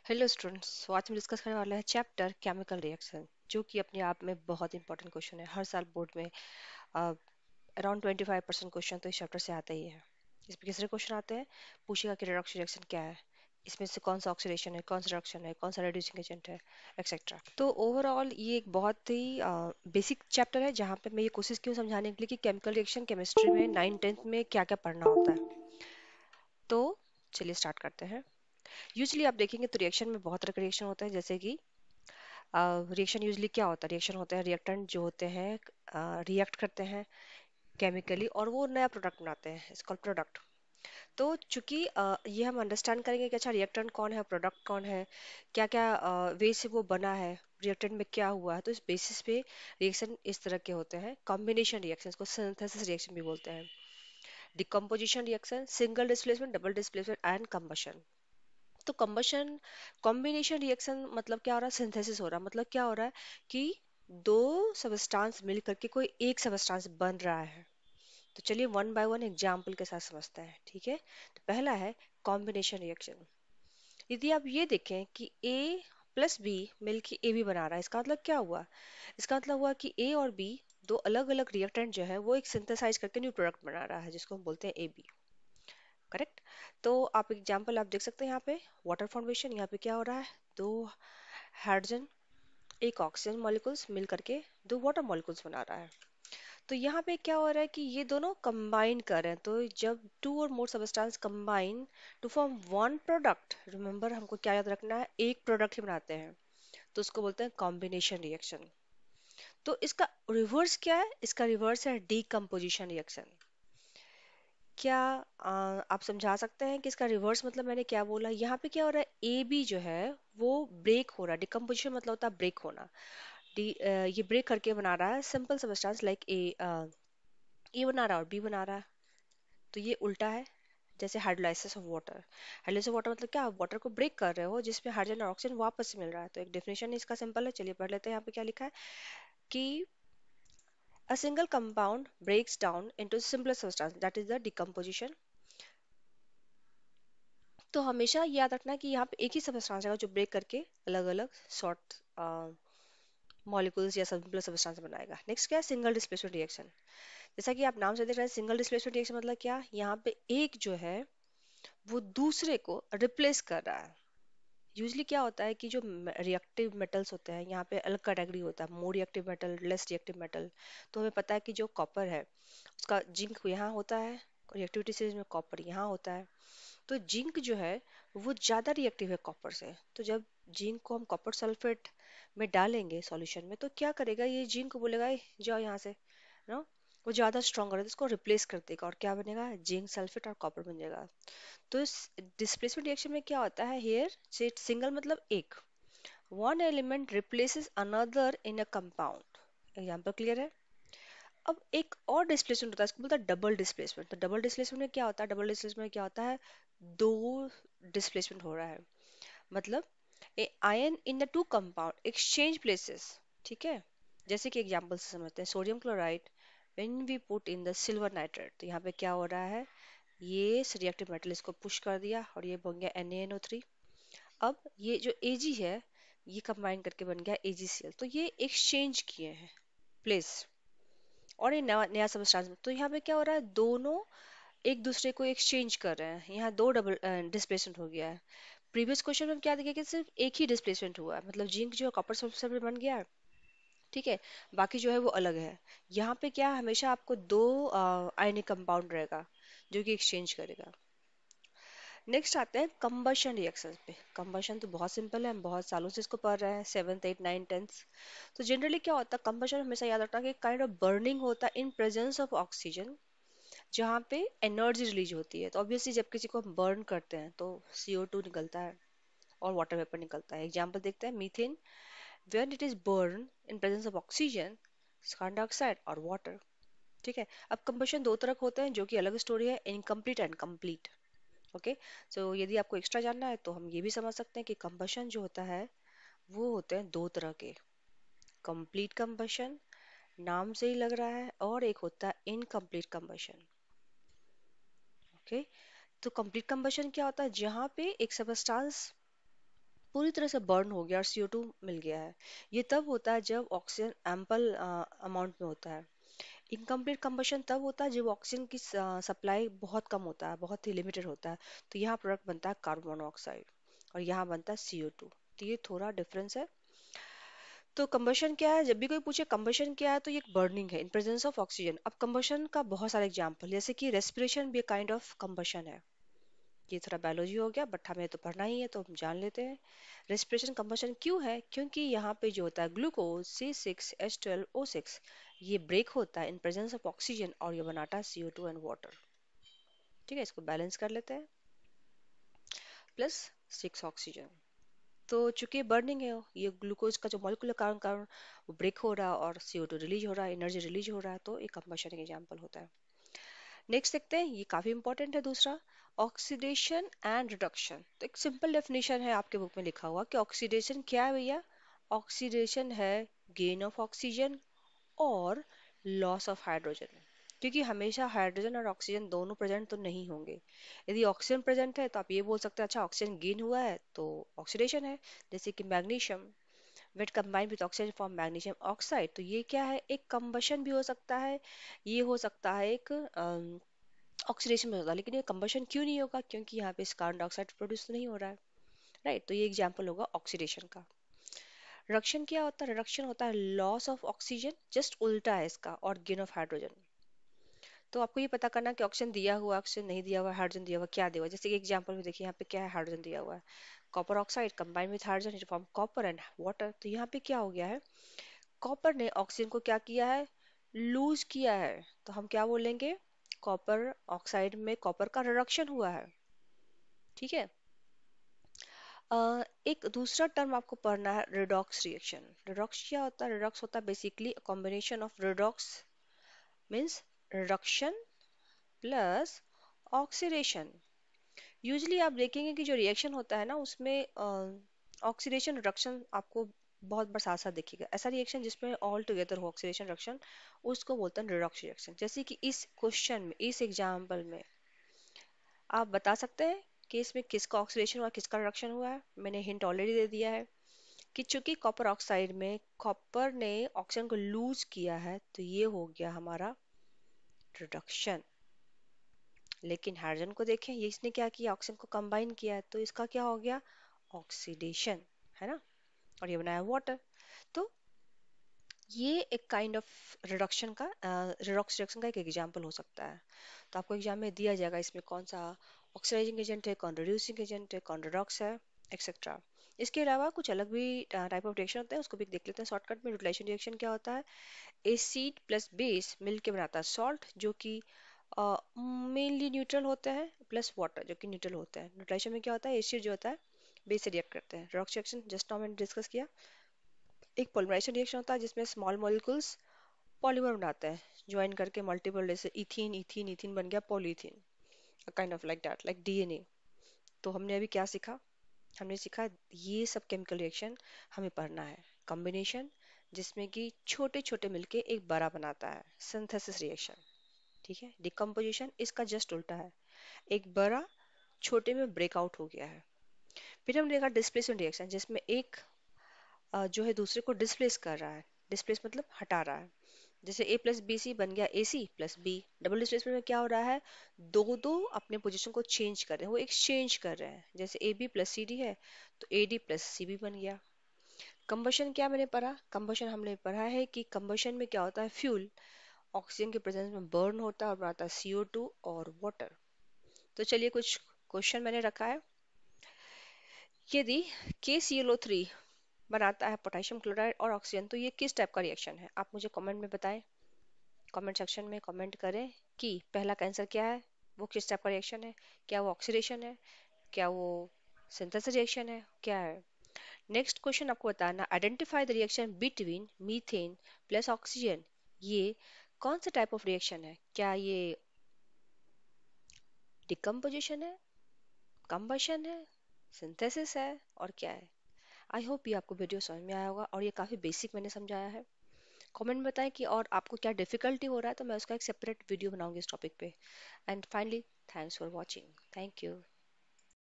Hello students, तो आज हम डिस्कस करने वाले हैं चैप्टर केमिकल रिएक्शन, जो कि अपने आप में बहुत इंपॉर्टेंट क्वेश्चन है। हर साल बोर्ड में अराउंड 25% क्वेश्चन तो इस चैप्टर से आते ही है। इसमें किस तरह क्वेश्चन आते हैं, पूछेगा कि रेडॉक्स रिएक्शन क्या है, इसमें से कौन सा ऑक्सीडेशन है, कौन सा रिडक्शन है, कौन सा रेड्यूसिंग एजेंट है, एक्सेट्रा। तो ओवरऑल ये एक बहुत ही बेसिक चैप्टर है, जहाँ पे मैं ये कोशिश की हूँ समझाने के लिए कि केमिकल रिएक्शन केमिस्ट्री में 9th 10th में क्या क्या पढ़ना होता है। तो चलिए स्टार्ट करते हैं। यूजली आप देखेंगे तो रिएक्शन में बहुत तरह का रिएक्शन होता है, जैसे कि रिएक्शन यूजली क्या होता है, रिएक्शन होता है रिएक्टेंट जो होते हैं रिएक्ट करते हैं केमिकली और वो नया प्रोडक्ट बनाते हैं, इट्स कॉल्ड प्रोडक्ट। तो चूंकि ये हम अंडरस्टैंड करेंगे कि अच्छा रिएक्टेंट कौन है, प्रोडक्ट कौन है, क्या क्या वे से वो बना है, रिएक्टेंट में क्या हुआ है, तो इस बेसिस पे रिएक्शन इस तरह के होते हैं। कॉम्बिनेशन रिएक्शन को सिंथेसिस रिएक्शन भी बोलते हैं, decomposition reaction, single displacement, double displacement and combustion. तो कंबशन कॉम्बिनेशन रिएक्शन मतलब क्या हो रहा है, सिंथेसिस हो रहा है, मतलब क्या हो रहा है कि दो सबस्टांस मिल करके कोई एक सबस्टांस बन रहा है। तो चलिए वन बाय वन एग्जांपल के साथ समझते हैं, ठीक है। तो पहला है कॉम्बिनेशन रिएक्शन। यदि आप ये देखें कि ए प्लस बी मिलके ए बी बना रहा है, इसका मतलब क्या हुआ, इसका मतलब हुआ कि ए और बी दो अलग अलग रिएक्टेंट जो है वो एक सिंथेसाइज करके न्यू प्रोडक्ट बना रहा है, जिसको हम बोलते हैं ए बी। करेक्ट। तो आप एग्जांपल आप देख सकते हैं यहाँ पे, वाटर फॉर्मेशन, यहाँ पे क्या हो रहा है, दो हाइड्रोजन एक ऑक्सीजन मॉलिक्यूल्स मिल करके दो वाटर मॉलिक्यूल्स बना रहा है। तो यहाँ पे क्या हो रहा है कि ये दोनों कंबाइन कर रहे हैं, तो जब टू और more substance combine to form one product, remember हमको क्या याद रखना है, एक प्रोडक्ट ही बनाते हैं, तो उसको बोलते हैं कॉम्बिनेशन रिएक्शन। तो इसका रिवर्स क्या है, इसका रिवर्स है डीकम्पोजिशन रिएक्शन। क्या आप समझा सकते हैं कि इसका रिवर्स मतलब मैंने क्या बोला, यहाँ पे क्या हो रहा है, ए बी जो है वो ब्रेक हो रहा है, डिकम्पोजिशन मतलब होता है ब्रेक होना। ये ब्रेक करके बना रहा है सिंपल सबस्टेंस लाइक ए बना रहा है और बी बना रहा है। तो ये उल्टा है, जैसे hydrolysis of water. Hydrolysis of water मतलब क्या, आप वाटर को ब्रेक कर रहे हो जिसमें हाइड्रोजन और ऑक्सीजन वापस से मिल रहा है। तो एक डेफिनेशन इसका सिंपल है, चलिए पढ़ लेते हैं। यहाँ पे क्या लिखा है कि a single compound breaks down into simpler substance, that is the decomposition। तो हमेशा याद रखना कि यहाँ पे एक ही सबस्टांस है जो ब्रेक करके अलग अलग शॉर्ट मॉलिक्यूल्स या सिंपल सबस्टांस बनाएगा। नेक्स्ट क्या है, सिंगल डिस्प्लेसमेंट रिएक्शन। जैसा कि आप नाम से देख रहे हैं, सिंगल डिस्प्लेसमेंट रिएक्शन मतलब क्या, यहाँ पे एक जो है वो दूसरे को रिप्लेस कर रहा है। यूजली क्या होता है कि जो रिएक्टिव मेटल्स होते हैं, यहाँ पे अलग कैटेगरी होता है, more reactive metal, less reactive metal. तो हमें पता है कि जो कॉपर है उसका जिंक यहाँ होता है, रिएक्टिविटी सीरीज में कॉपर यहाँ होता है। तो जिंक जो है वो ज्यादा रिएक्टिव है कॉपर से। तो जब जिंक को हम कॉपर सल्फेट में डालेंगे सॉल्यूशन में, तो क्या करेगा, ये जिंक को बोलेगा, "ए, जाओ यहाँ से ना।" वो ज्यादा स्ट्रॉन्गर है तो इसको रिप्लेस कर देगा और क्या बनेगा, जिंक सल्फेट और कॉपर बन जाएगा। तो इस डिस्प्लेसमेंट रिएक्शन में क्या होता है, हेयर से सिंगल मतलब एक, one element replaces another in a compound. Example clear है। अब एक और डिस्प्लेसमेंट होता है, इसको बोलते हैं डबल डिस्प्लेसमेंट। तो डबल डिस्प्लेसमेंट में क्या होता है, डबल डिस्प्लेसमेंट में क्या होता है, दो डिस्प्लेसमेंट हो रहा है। मतलब a ion in the two compound exchange places, ठीक है। जैसे कि एग्जांपल से समझते हैं, sodium chloride when we put in the silver nitrate, तो यहाँ पे क्या हो रहा है, ये रिएक्टिव मेटल इसको पुश कर दिया और ये बन गया NaNO3। अब ये जो Ag है ये कंबाइन करके बन गया AgCl, तो ये एक्सचेंज किए हैं प्लेस और ये नया नया सबस्टांस। तो यहाँ पे क्या हो रहा है, दोनों एक दूसरे को एक्सचेंज कर रहे हैं, यहाँ दो डबल डिस्प्लेसमेंट हो गया है। प्रीवियस क्वेश्चन में हम क्या देखे कि सिर्फ एक ही डिस्प्लेसमेंट हुआ है, मतलब जिंक जो है कॉपर सल्फर बन गया है, ठीक है, बाकी जो है वो अलग है। यहाँ पे क्या हमेशा आपको दो आयनिक कंपाउंड रहेगा जो कि एक्सचेंज करेगा। नेक्स्ट आते हैं कंबशन रिएक्शंस पे। कंबशन तो बहुत सिंपल है, हम बहुत सालों से इसको पढ़ रहे हैं, 7th 8th 9th 10th। तो जनरली क्या होता है, कंबशन हमेशा याद रखना कि काइंड ऑफ बर्निंग होता है इन प्रेजेंस ऑफ ऑक्सीजन, जहाँ पे एनर्जी रिलीज होती है। तो ऑब्वियसली जब किसी को हम बर्न करते हैं तो CO2 निकलता है और वाटर वेपर निकलता है। एग्जाम्पल देखते हैं, methane when it is burn in presence of oxygen, carbon dioxide और वाटर, ठीक है। अब कंबशन दो तरह के होते हैं, जो कि अलग स्टोरी है, इनकम्प्लीट एंड कंप्लीट। ओके। सो यदि आपको एक्स्ट्रा जानना है तो हम ये भी समझ सकते हैं कि कंबशन जो होता है वो होते हैं दो तरह के, कंप्लीट कंबशन नाम से ही लग रहा है, और एक होता है इनकम्प्लीट कंबशन। ओके। तो कंप्लीट कंबशन क्या होता है, जहाँ पे एक सबस्टांस पूरी तरह से बर्न हो गया और CO2 मिल गया है। ये तब होता है जब ऑक्सीजन एम्पल अमाउंट में होता है। इनकम्प्लीट कंबशन तब होता है जब ऑक्सीजन की सप्लाई बहुत कम होता है, बहुत ही लिमिटेड होता है। तो यहाँ प्रोडक्ट बनता है कार्बन मोनोऑक्साइड और यहाँ बनता है CO2। तो ये थोड़ा डिफरेंस है। तो कंबशन क्या है? जब भी कोई पूछे कंबशन क्या है तो ये एक बर्निंग है इन प्रेजेंस ऑफ ऑक्सीजन। अब कंबशन का बहुत सारे एग्जांपल, जैसे कि रेस्पिरेशन भी काइंड ऑफ कंबशन है। ये थोड़ा बायोलॉजी हो गया बट हमें तो पढ़ना ही है तो हम जान लेते हैं। रेस्पिरेशन कंबशन क्यों है? क्योंकि यहाँ पे जो होता है ग्लूकोज C6H12O6, ये ब्रेक होता है इन प्रेजेंस ऑफ ऑक्सीजन और ये बनाता है CO2 एंड वाटर। ठीक है, इसको बैलेंस कर लेते हैं। Plus 6 oxygen. तो चूंकि बर्निंग है, ये ग्लूकोज का जो मॉलिक्यूलर कारण कारण वो ब्रेक हो रहा है और CO2 रिलीज हो रहा है, एनर्जी रिलीज हो रहा है, तो एक कंबशन एग्जांपल होता है। नेक्स्ट देखते हैं, ये काफी इंपॉर्टेंट है दूसरा, ऑक्सीडेशन एंड रिडक्शन। तो एक सिंपल डेफिनेशन है आपके बुक में लिखा हुआ कि ऑक्सीडेशन क्या है भैया? ऑक्सीडेशन है गेन ऑफ ऑक्सीजन और लॉस ऑफ हाइड्रोजन। क्योंकि हमेशा हाइड्रोजन और ऑक्सीजन दोनों प्रेजेंट तो नहीं होंगे। यदि ऑक्सीजन प्रेजेंट है तो आप ये बोल सकते हैं अच्छा ऑक्सीजन गेन हुआ है तो ऑक्सीडेशन है। जैसे कि magnesium, wet combine with oxygen form magnesium oxide, तो ये क्या है? एक कंबशन भी हो सकता है, ये हो सकता है एक ऑक्सीडेशन में होता है। लेकिन ये कंबशन क्यों नहीं होगा? क्योंकि यहाँ पे कार्बन डाइऑक्साइड प्रोड्यूस नहीं हो रहा है। राइट, तो ये एग्जांपल होगा ऑक्सीडेशन का। रिडक्शन क्या होता है? रिडक्शन होता है लॉस ऑफ ऑक्सीजन, जस्ट उल्टा है इसका, और गेन ऑफ हाइड्रोजन। तो आपको ये पता करना कि ऑक्सीजन दिया हुआ, ऑक्सीजन नहीं दिया हुआ, हाइड्रोजन दिया हुआ, क्या दिया हुआ। जैसे कि एग्जांपल में देखिए यहाँ पे क्या है, हाइड्रोजन दिया हुआ है, copper oxide combine with hydrogen to form copper and water. तो यहाँ पे क्या हो गया है? कॉपर ने ऑक्सीजन को क्या किया है? लूज किया है। तो हम क्या बोलेंगे? कॉपर ऑक्साइड में कॉपर का रिडक्शन हुआ है। ठीक है। एक दूसरा टर्म आपको पढ़ना है, रिडॉक्स रिएक्शन। रिडॉक्स क्या होता है? रिडॉक्स होता है basically combination of redox means reduction plus oxidation. Usually आप देखेंगे कि जो रिएक्शन होता है ना उसमें ऑक्सीडेशन रिडक्शन आपको बहुत बार साथ साथ दिखेगा। ऐसा रिएक्शन जिसमें ऑल टुगेदर हो ऑक्सीडेशन रिडक्शन, उसको बोलते हैं रिडॉक्स रिएक्शन। जैसे कि इस क्वेश्चन में, इस एग्जाम्पल में आप बता सकते हैं कि इसमें किसका ऑक्सीडेशन हुआ, किसका रिडक्शन हुआ है। मैंने हिंट ऑलरेडी दे दिया है कि चूंकि कॉपर ऑक्साइड में कॉपर ने ऑक्सीजन को लूज किया है तो ये हो गया हमारा रिडक्शन। लेकिन हाइड्रोजन को देखें, ये इसने क्या किया? ऑक्सीजन को कंबाइन किया है तो इसका क्या हो गया? ऑक्सीडेशन, है ना। और ये बनाया वाटर। तो ये एक काइंड ऑफ रिडक्शन का, रिडॉक्स रिएक्शन का एक एग्जांपल हो सकता है। तो आपको एग्जाम में दिया जाएगा इसमें कौन सा ऑक्सीडाइजिंग एजेंट है, कौन रिड्यूसिंग एजेंट है, कौन रिडॉक्स है, एक्सेट्रा। इसके अलावा कुछ अलग भी टाइप ऑफ रिएक्शन होते हैं, उसको भी देख लेते हैं शॉर्टकट में। न्यूट्रलाइजेशन रिएक्शन क्या होता है? एसिड प्लस बेस मिलके बनाता है सॉल्ट, जो कि मेनली न्यूट्रल होते हैं, प्लस वाटर जो कि न्यूट्रल होते हैं। न्यूट्रलाइजेशन में क्या होता है? एसिड जो होता है बेस से रिएक्ट करते हैं। रिडॉक्स रिएक्शन जस्ट नाउ मैंने डिस्कस किया। एक पॉलीमराइजेशन रिएक्शन होता है जिसमें स्मॉल मॉलिक्यूल्स पॉलीमर बनाते हैं ज्वाइन करके मल्टीपल, जैसे इथीन इथीन इथीन बन गया polythene, kind of like that, like DNA। तो हमने अभी क्या सीखा? हमने सीखा ये सब केमिकल रिएक्शन हमें पढ़ना है। कॉम्बिनेशन जिसमें कि छोटे छोटे मिलके एक बड़ा बनाता है, सिंथेसिस रिएक्शन। ठीक है। डिकम्पोजिशन इसका जस्ट उल्टा है, एक बड़ा छोटे में ब्रेकआउट हो गया है। फिर हमने देखा डिस्प्लेसमेंट रिएक्शन, जिसमें एक जो है दूसरे को डिस्प्लेस कर रहा है। डिस्प्लेस मतलब हटा रहा है। जैसे A+BC बन गया AC+B। डबल डिस्प्लेसमेंट में क्या हो रहा है? दो दो अपने पोजीशन को चेंज कर रहे हैं, वो एक्सचेंज कर रहे हैं। जैसे AB+CD है तो AD+CB बन गया। कंबशन क्या मैंने पढ़ा? कंबशन हमने पढ़ा है कि कंबशन में क्या होता है? फ्यूल ऑक्सीजन के प्रेजेंस में बर्न होता है और बनाता है CO2 और वाटर। तो चलिए कुछ क्वेश्चन मैंने रखा है। यदि KClO3 बनाता है पोटेशियम क्लोराइड और ऑक्सीजन, तो ये किस टाइप का रिएक्शन है? आप मुझे कमेंट में बताएं। कमेंट सेक्शन में कमेंट करें कि पहला का आंसर क्या है, वो किस टाइप का रिएक्शन है। क्या वो ऑक्सीडेशन है, क्या वो सिंथेसिस रिएक्शन है, क्या है। नेक्स्ट क्वेश्चन आपको बताना, identify the reaction between methane plus oxygen. ये कौन सा टाइप ऑफ रिएक्शन है? क्या ये डिकम्पोजिशन है, कंबशन है, सिंथेसिस है, और क्या है। आई होप ये आपको वीडियो समझ में आया होगा और ये काफ़ी बेसिक मैंने समझाया है। कमेंट में बताएं कि और आपको क्या डिफिकल्टी हो रहा है, तो मैं उसका एक सेपरेट वीडियो बनाऊंगी इस टॉपिक पे। And finally, thanks for watching. Thank you.